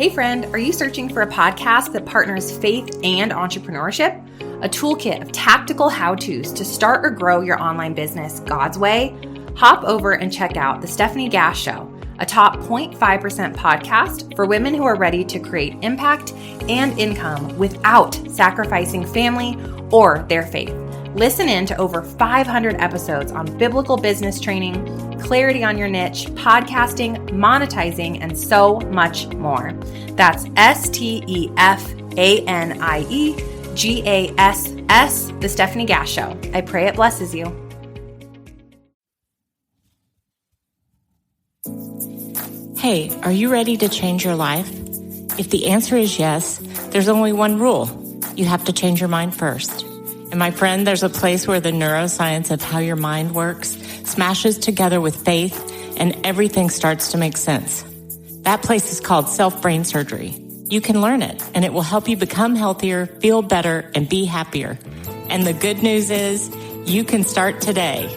Hey friend, are you searching for a podcast that partners faith and entrepreneurship? A toolkit of tactical how-tos to start or grow your online business God's way? Hop over and check out The Stephanie Gass Show, a top 0.5% podcast for women who are ready to create impact and income without sacrificing family or their faith. Listen in to over 500 episodes on biblical business training, clarity on your niche, podcasting, monetizing, and so much more. That's StephanieGass, The Stephanie Gass Show. I pray it blesses you. Hey, are you ready to change your life? If the answer is yes, there's only one rule. You have to change your mind first. And my friend, there's a place where the neuroscience of how your mind works smashes together with faith and everything starts to make sense. That place is called self-brain surgery. You can learn it and it will help you become healthier, feel better, and be happier. And the good news is you can start today.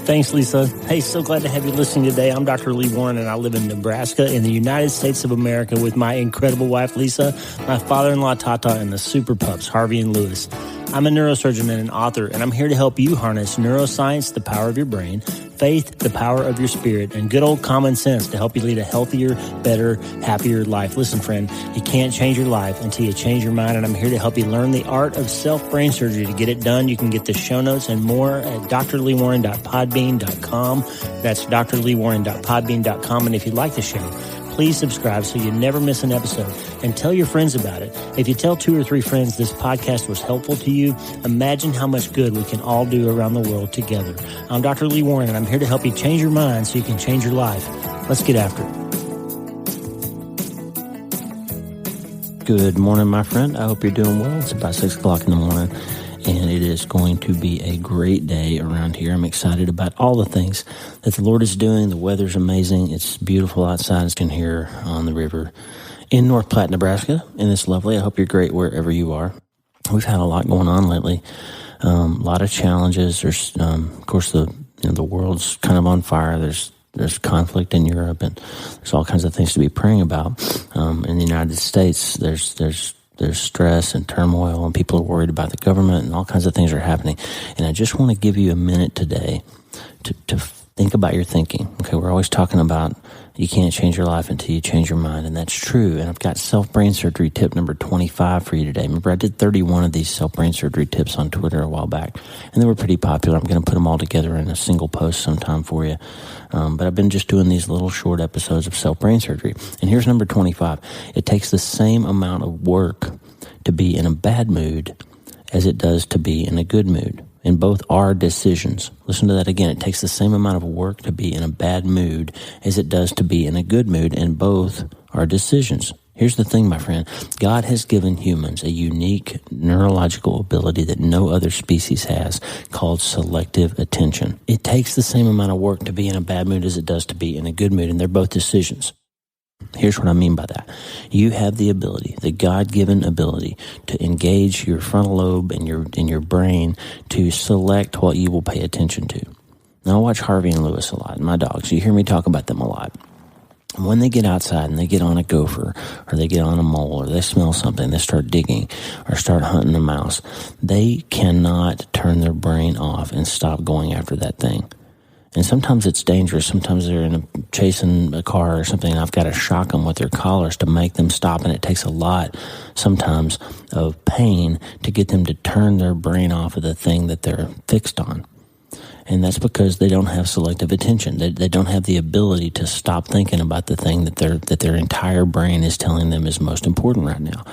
Thanks, Lisa. Hey, so glad to have you listening today. I'm Dr. Lee Warren, and I live in Nebraska in the United States of America with my incredible wife, Lisa, my father-in-law, Tata, and the super pups, Harvey and Lewis. I'm a neurosurgeon and an author, and I'm here to help you harness neuroscience, the power of your brain, faith, the power of your spirit, and good old common sense to help you lead a healthier, better, happier life. Listen, friend, you can't change your life until you change your mind, and I'm here to help you learn the art of self-brain surgery. To get it done, you can get the show notes and more at drleewarren.podbean.com. That's drleewarren.podbean.com, and if you like the show, please subscribe so you never miss an episode, and tell your friends about it. If you tell 2 or 3 friends this podcast was helpful to you, imagine how much good we can all do around the world together. I'm Dr. Lee Warren, and I'm here to help you change your mind so you can change your life. Let's get after it. Good morning, my friend. I hope you're doing well. It's about 6 o'clock in the morning, and it is going to be a great day around here. I'm excited about all the things that the Lord is doing. The weather's amazing. It's beautiful outside. It's here on the river in North Platte, Nebraska, and it's lovely. I hope you're great wherever you are. We've had a lot going on lately. A lot of challenges. There's, of course, the world's kind of on fire. There's conflict in Europe, and there's all kinds of things to be praying about. In the United States, there's stress and turmoil, and people are worried about the government, and all kinds of things are happening. And I just want to give you a minute today to think about your thinking. Okay, we're always talking about you can't change your life until you change your mind, and that's true. And I've got self-brain surgery tip number 25 for you today. Remember, I did 31 of these self-brain surgery tips on Twitter a while back, and they were pretty popular. I'm going to put them all together in a single post sometime for you. But I've been just doing these little short episodes of self-brain surgery. And here's number 25. It takes the same amount of work to be in a bad mood as it does to be in a good mood. And both are decisions. Listen to that again. It takes the same amount of work to be in a bad mood as it does to be in a good mood, and both are decisions. Here's the thing, my friend. God has given humans a unique neurological ability that no other species has, called selective attention. It takes the same amount of work to be in a bad mood as it does to be in a good mood, and they're both decisions. Here's what I mean by that. You have the ability, the God-given ability, to engage your frontal lobe and your brain to select what you will pay attention to. Now, I watch Harvey and Lewis a lot, my dogs. You hear me talk about them a lot. When they get outside and they get on a gopher, or they get on a mole, or they smell something, they start digging or start hunting a mouse, they cannot turn their brain off and stop going after that thing. And sometimes it's dangerous. Sometimes they're chasing a car or something, and I've got to shock them with their collars to make them stop. And it takes a lot, sometimes, of pain to get them to turn their brain off of the thing that they're fixed on. And that's because they don't have selective attention. They don't have the ability to stop thinking about the thing that their entire brain is telling them is most important right now.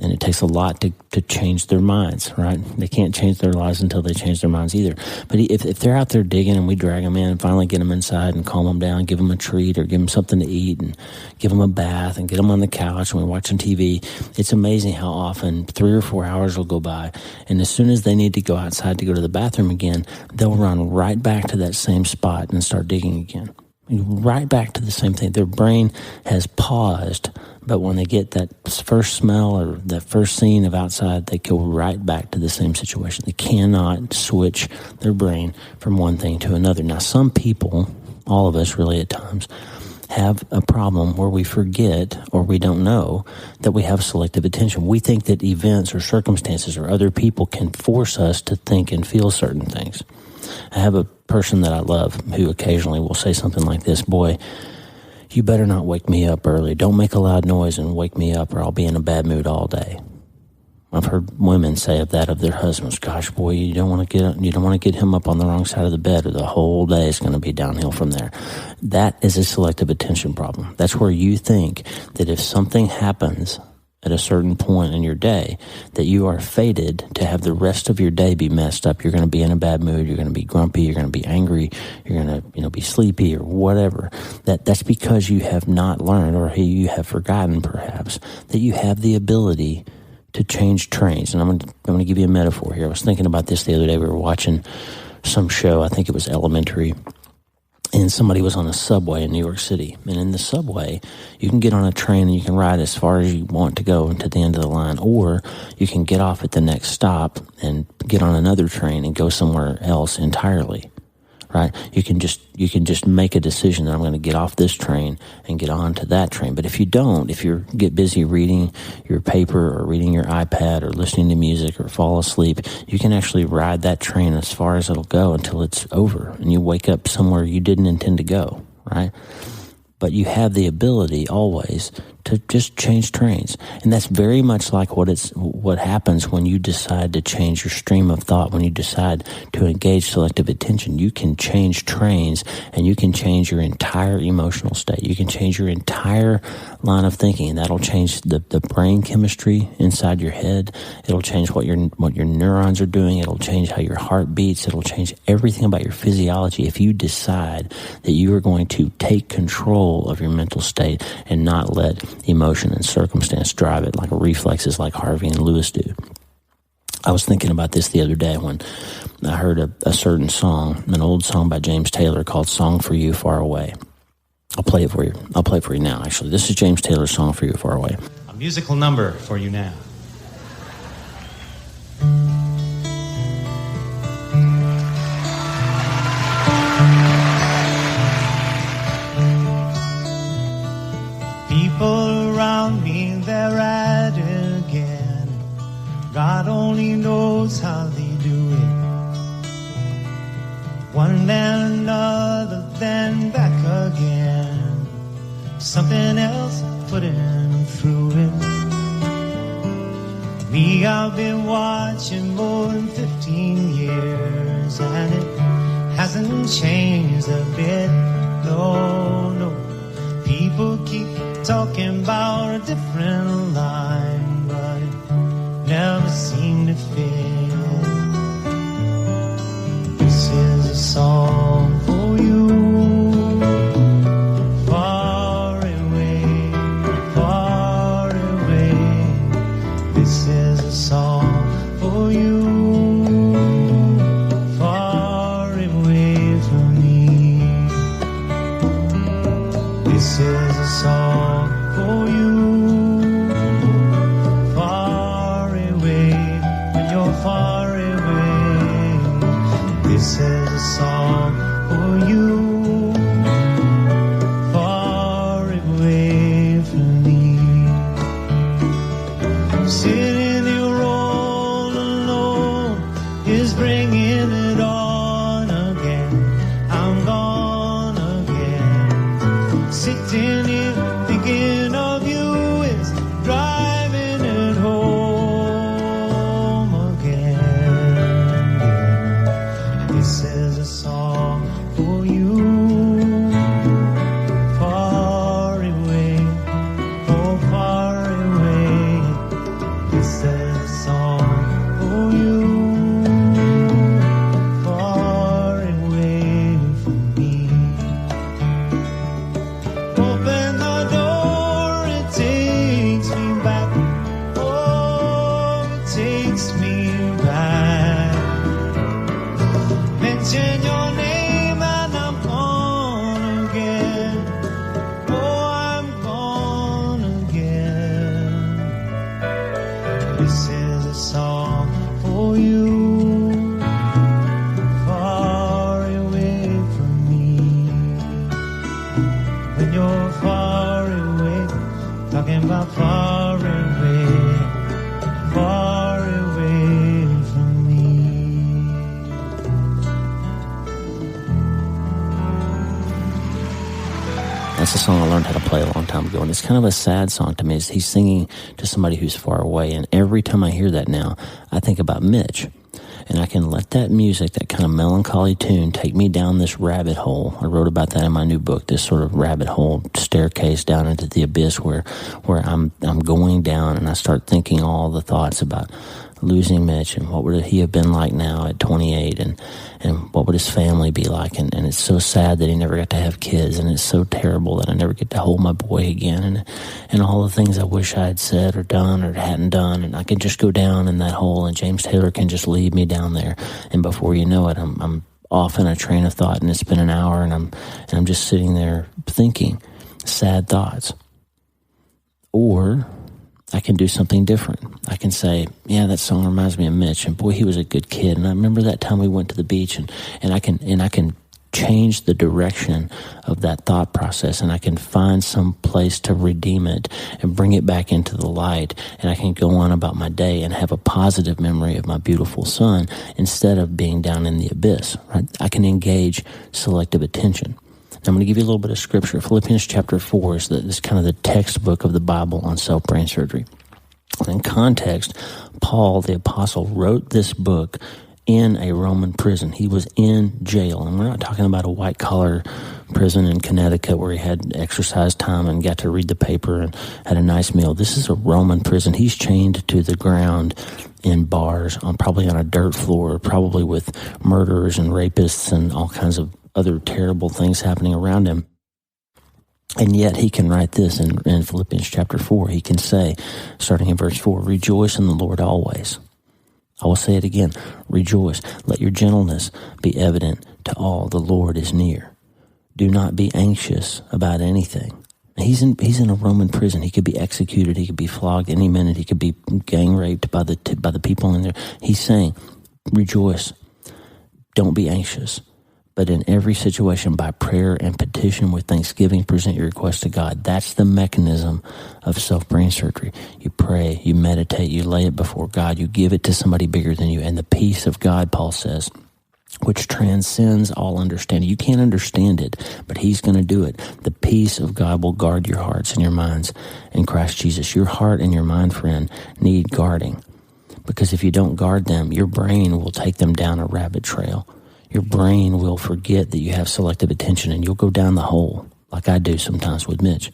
And it takes a lot to change their minds, right? They can't change their lives until they change their minds either. But if they're out there digging and we drag them in and finally get them inside and calm them down, give them a treat or give them something to eat and give them a bath and get them on the couch and we're watching TV, it's amazing how often 3 or 4 hours will go by. And as soon as they need to go outside to go to the bathroom again, they'll run right back to that same spot and start digging again. Right back to the same thing. Their brain has paused, but when they get that first smell or that first scene of outside, they go right back to the same situation. They cannot switch their brain from one thing to another. Now, some people, all of us really at times, have a problem where we forget or we don't know that we have selective attention. We think that events or circumstances or other people can force us to think and feel certain things. I have a person that I love who occasionally will say something like this: boy, you better not wake me up early. Don't make a loud noise and wake me up or I'll be in a bad mood all day. I've heard women say of that of their husbands, gosh, boy, you don't want to get him up on the wrong side of the bed or the whole day is going to be downhill from there. That is a selective attention problem. That's where you think that if something happens at a certain point in your day, that you are fated to have the rest of your day be messed up. You're going to be in a bad mood. You're going to be grumpy. You're going to be angry. You're going to, be sleepy or whatever. That's because you have not learned, or you have forgotten perhaps, that you have the ability to change trains. And I'm going to give you a metaphor here. I was thinking about this the other day. We were watching some show. I think it was Elementary. And somebody was on a subway in New York City. And in the subway, you can get on a train and you can ride as far as you want to go to the end of the line. Or you can get off at the next stop and get on another train and go somewhere else entirely. Right? You can just make a decision that I'm going to get off this train and get on to that train. But if you don't, if you get busy reading your paper or reading your iPad or listening to music or fall asleep, you can actually ride that train as far as it'll go until it's over and you wake up somewhere you didn't intend to go, right? But you have the ability always to just change trains. And that's very much like what happens when you decide to change your stream of thought, when you decide to engage selective attention. You can change trains and you can change your entire emotional state. You can change your entire line of thinking, and that'll change the brain chemistry inside your head. It'll change what your neurons are doing. It'll change how your heart beats. It'll change everything about your physiology if you decide that you are going to take control of your mental state and not let emotion and circumstance drive it like reflexes like Harvey and Lewis do. I was thinking about this the other day when I heard a certain song, an old song by James Taylor called Song for You Far Away. I'll play it for you. I'll play it for you now, actually. This is James Taylor's Song for You Far Away. A musical number for you now. People around me, they're at it again. God only knows how they do it. One then another, then back again. Something else putting through it. Me, I've been watching more than 15 years, and it hasn't changed a bit. No, no. People keep talking about a different line, but it never seemed to fit. This is a song for you, far away, far away. This is a song for you, far away from me. This is a song for you, far away, when you're far away. This is a song for you, far away from me. Sitting here all alone is bringing it on again. I'm gone again. Sitting here thinking of you is talking about far away from me. That's a song I learned how to play a long time ago, and it's kind of a sad song to me. He's singing to somebody who's far away, and every time I hear that now, I think about Mitch. And I can let that music, that kind of melancholy tune, take me down this rabbit hole. I wrote about that in my new book, this sort of rabbit hole staircase down into the abyss where I'm going down, and I start thinking all the thoughts about losing Mitch and what would he have been like now at 28 and what would his family be like. And it's so sad that he never got to have kids, and it's so terrible that I never get to hold my boy again, and all the things I wish I had said or done or hadn't done, and I can just go down in that hole, and James Taylor can just lead me down there, and before you know it, I'm off in a train of thought, and it's been an hour, and I'm just sitting there thinking sad thoughts. Or I can do something different. I can say, yeah, that song reminds me of Mitch, and boy, he was a good kid. And I remember that time we went to the beach, and I can change the direction of that thought process, and I can find some place to redeem it and bring it back into the light, and I can go on about my day and have a positive memory of my beautiful son instead of being down in the abyss. Right? I can engage selective attention. I'm going to give you a little bit of scripture. Philippians chapter 4 is kind of the textbook of the Bible on self-brain surgery. In context, Paul, the apostle, wrote this book in a Roman prison. He was in jail, and we're not talking about a white-collar prison in Connecticut where he had exercise time and got to read the paper and had a nice meal. This is a Roman prison. He's chained to the ground in bars, probably on a dirt floor, probably with murderers and rapists and all kinds of other terrible things happening around him. And yet he can write this in Philippians chapter 4. He can say, starting in verse 4, rejoice in the Lord always. I will say it again, rejoice. Let your gentleness be evident to all. The Lord is near. Do not be anxious about anything. He's in a Roman prison. He could be executed. He could be flogged any minute. He could be gang raped by the people in there. He's saying, rejoice. Don't be anxious. But in every situation, by prayer and petition with thanksgiving, present your request to God. That's the mechanism of self-brain surgery. You pray, you meditate, you lay it before God, you give it to somebody bigger than you. And the peace of God, Paul says, which transcends all understanding. You can't understand it, but he's going to do it. The peace of God will guard your hearts and your minds in Christ Jesus. Your heart and your mind, friend, need guarding. Because if you don't guard them, your brain will take them down a rabbit trail. Your brain will forget that you have selective attention, and you'll go down the hole like I do sometimes with Mitch.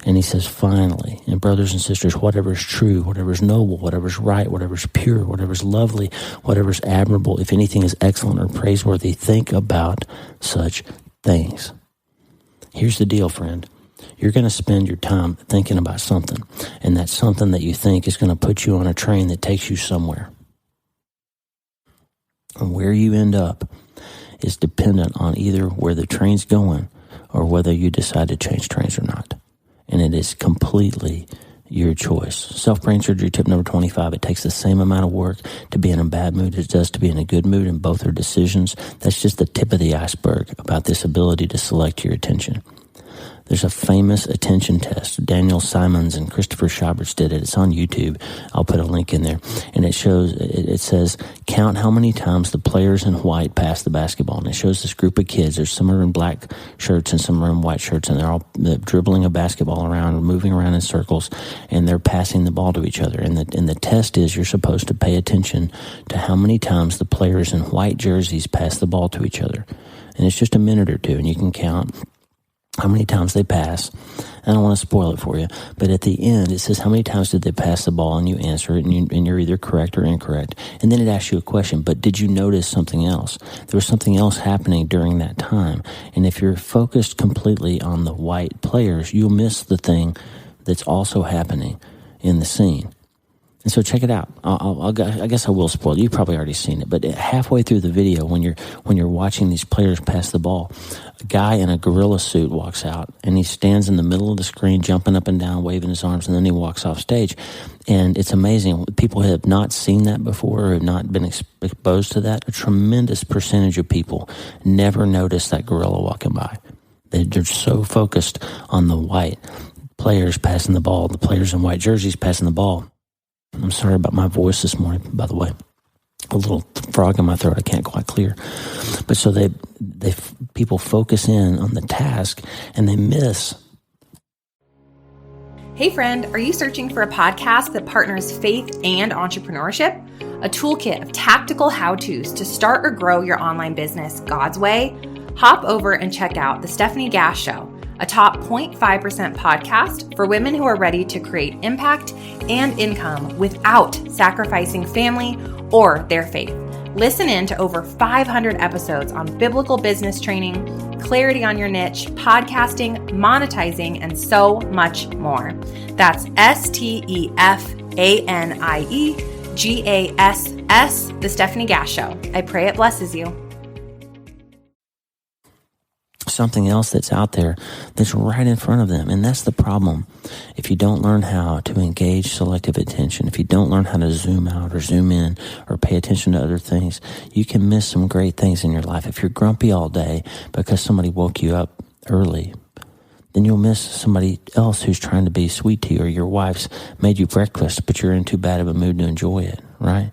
And he says, finally, and brothers and sisters, whatever is true, whatever is noble, whatever is right, whatever is pure, whatever is lovely, whatever is admirable, if anything is excellent or praiseworthy, think about such things. Here's the deal, friend. You're going to spend your time thinking about something, and that something that you think is going to put you on a train that takes you somewhere. And where you end up is dependent on either where the train's going or whether you decide to change trains or not. And it is completely your choice. Self-brain surgery tip number 25, it takes the same amount of work to be in a bad mood as it does to be in a good mood, and both are decisions. That's just the tip of the iceberg about this ability to select your attention. There's a famous attention test. Daniel Simons and Christopher Schaberts did it. It's on YouTube. I'll put a link in there. And it says, count how many times the players in white pass the basketball. And it shows this group of kids. There's some are in black shirts and some are in white shirts. And they're dribbling a basketball around, moving around in circles, and they're passing the ball to each other. And the test is you're supposed to pay attention to how many times the players in white jerseys pass the ball to each other. And it's just a minute or two, and you can count how many times they pass. I don't want to spoil it for you, but at the end, it says how many times did they pass the ball, and you answer it, and you're either correct or incorrect. And then it asks you a question, but did you notice something else? There was something else happening during that time. And if you're focused completely on the white players, you'll miss the thing that's also happening in the scene. And so check it out. I guess I will spoil it. You've probably already seen it, but halfway through the video, when you're watching these players pass the ball, a guy in a gorilla suit walks out, and he stands in the middle of the screen, jumping up and down, waving his arms, and then he walks off stage. And it's amazing. People have not seen that before or have not been exposed to that. A tremendous percentage of people never notice that gorilla walking by. They're so focused on the white. players passing the ball, the players in white jerseys passing the ball. I'm sorry about my voice this morning, by the way. A little frog in my throat, I can't quite clear. But so people focus in on the task and they miss. Hey friend, are you searching for a podcast that partners faith and entrepreneurship? A toolkit of tactical how-tos to start or grow your online business God's way? Hop over and check out The Stephanie Gass Show, a top 0.5% podcast for women who are ready to create impact and income without sacrificing family or their faith. Listen in to over 500 episodes on biblical business training, clarity on your niche, podcasting, monetizing, and so much more. That's STEFANIEGASS, The Stephanie Gass Show. I pray it blesses you. Something else that's out there that's right in front of them. And that's the problem. If you don't learn how to engage selective attention, if you don't learn how to zoom out or zoom in or pay attention to other things, you can miss some great things in your life. If you're grumpy all day because somebody woke you up early, then you'll miss somebody else who's trying to be sweet to you, or your wife's made you breakfast, but you're in too bad of a mood to enjoy it, right?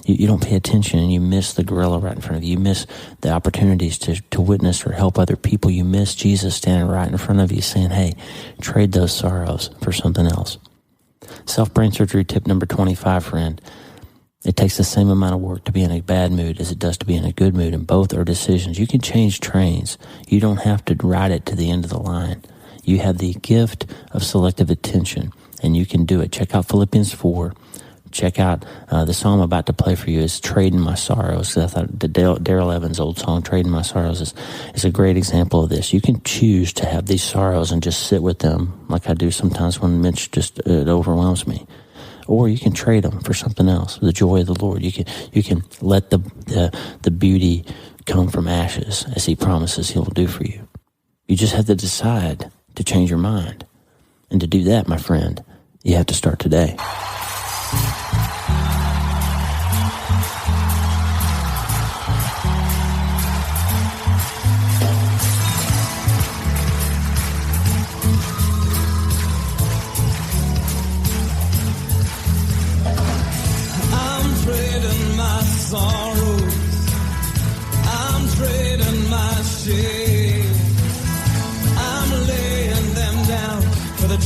You don't pay attention and you miss the gorilla right in front of you. You miss the opportunities to witness or help other people. You miss Jesus standing right in front of you saying, hey, trade those sorrows for something else. Self-brain surgery tip number 25, friend. It takes the same amount of work to be in a bad mood as it does to be in a good mood, and both are decisions. You can change trains. You don't have to ride it to the end of the line. You have the gift of selective attention, and you can do it. Check out Philippians 4. Check out the song I'm about to play for you is Trading My Sorrows. I thought the Daryl Evans old song, Trading My Sorrows, is a great example of this. You can choose to have these sorrows and just sit with them like I do sometimes when Mitch it overwhelms me. Or you can trade them for something else, the joy of the Lord. You can let the beauty come from ashes, as he promises he'll do for you. You just have to decide to change your mind. And to do that, my friend, you have to start today.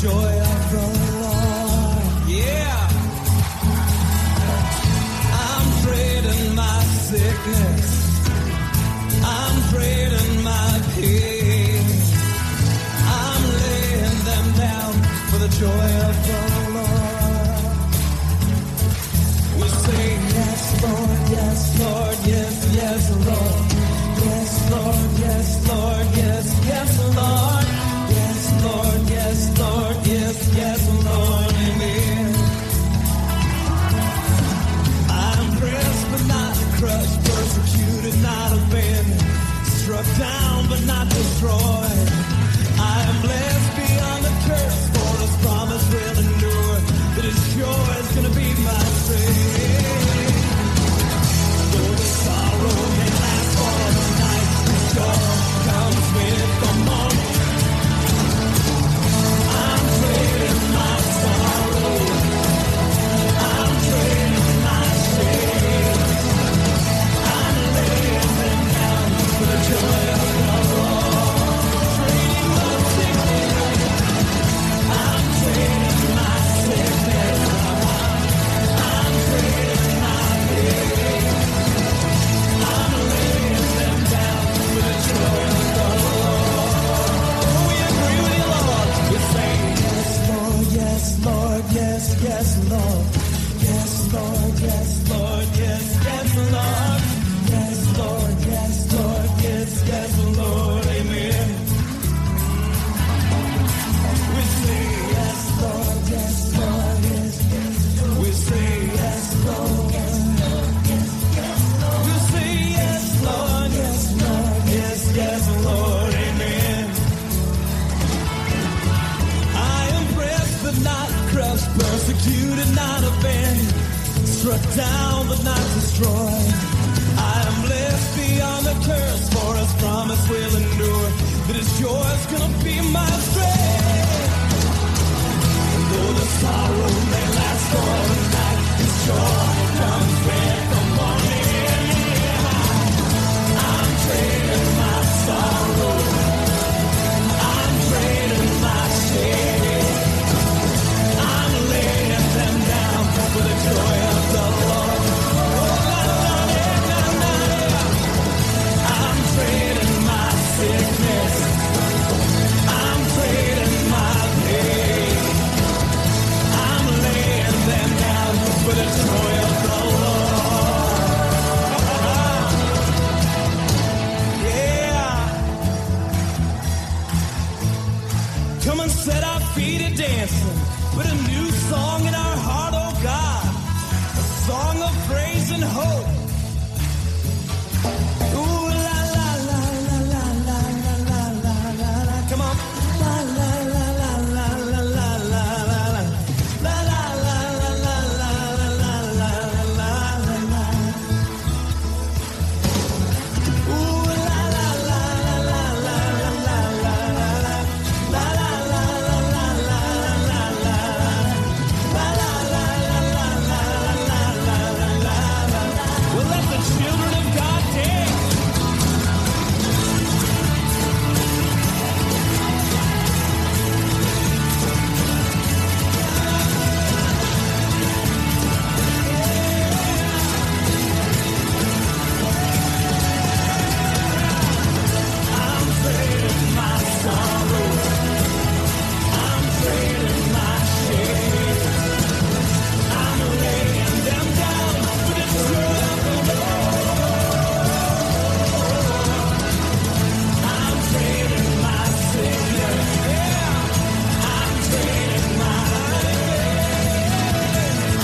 Joy of the Lord, yeah. I'm trading my sickness, I'm trading my pain, I'm laying them down for the joy of the Lord. We say yes, Lord, yes, Lord, yes, yes, Lord, yes, Lord, yes, Lord, yes, yes, Lord. Lord, yes, Lord, yes, yes, Lord, amen. I'm pressed but not crushed, persecuted, not abandoned, struck down but not destroyed. I am blessed beyond the curse, for His promise will endure, that His joy is going to be my strength. Though the sorrow may last for the night, the joy comes with the morning. Persecuted, not abandoned, struck down but not destroyed. I am blessed beyond the curse, for His promise will endure, that His joy is gonna be my strength. dancing with a new song in our heart, oh God, a song of praise and hope. Ooh, la la la la la la la la la la. Come on, la la la la la la la la la la la la la la la la la la la. Ooh, la la la la la la la la la la. La la la la la la la la. La la la la la la la la la la. Well, let the children of God dance. I'm trading my sorrows. I'm trading my shame. I'm laying them down for the truth of the Lord. I'm trading my Savior. Yeah. I'm trading my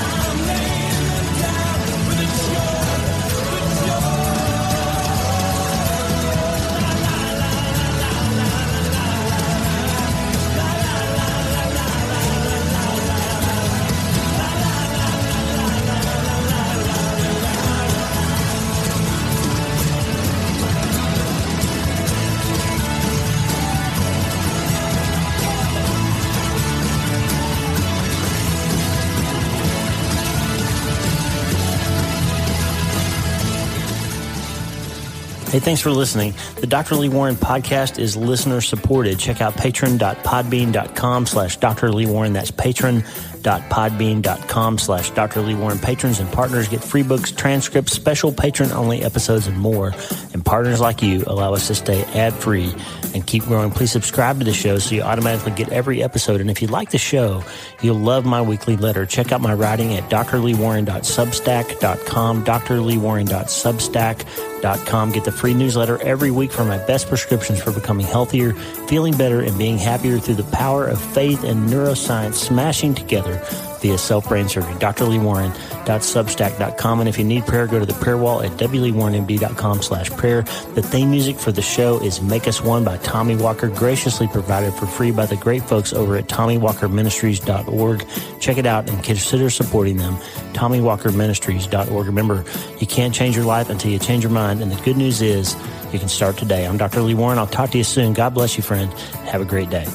I'm laying them down for the joy, the joy. Hey, thanks for listening. The Dr. Lee Warren podcast is listener supported. Check out patron.podbean.com/Dr. Lee Warren. That's patron.podbean.com/Dr. Lee Warren. Patrons and partners get free books, transcripts, special patron-only episodes, and more. And partners like you allow us to stay ad-free and keep growing. Please subscribe to the show so you automatically get every episode. And if you like the show, you'll love my weekly letter. Check out my writing at drleewarren.substack.com, drleewarren.substack.com. Get the free newsletter every week for my best prescriptions for becoming healthier, feeling better, and being happier through the power of faith and neuroscience smashing together via self-brain surgery. drleewarren.substack.com. And if you need prayer, go to the prayer wall at wleewarrenmd.com/prayer. The theme music for the show is Make Us One by Tommy Walker, graciously provided for free by the great folks over at TommyWalkerMinistries.org. Check it out and consider supporting them. TommyWalkerMinistries.org. Remember, you can't change your life until you change your mind. And the good news is you can start today. I'm Dr. Lee Warren. I'll talk to you soon. God bless you, friend. Have a great day.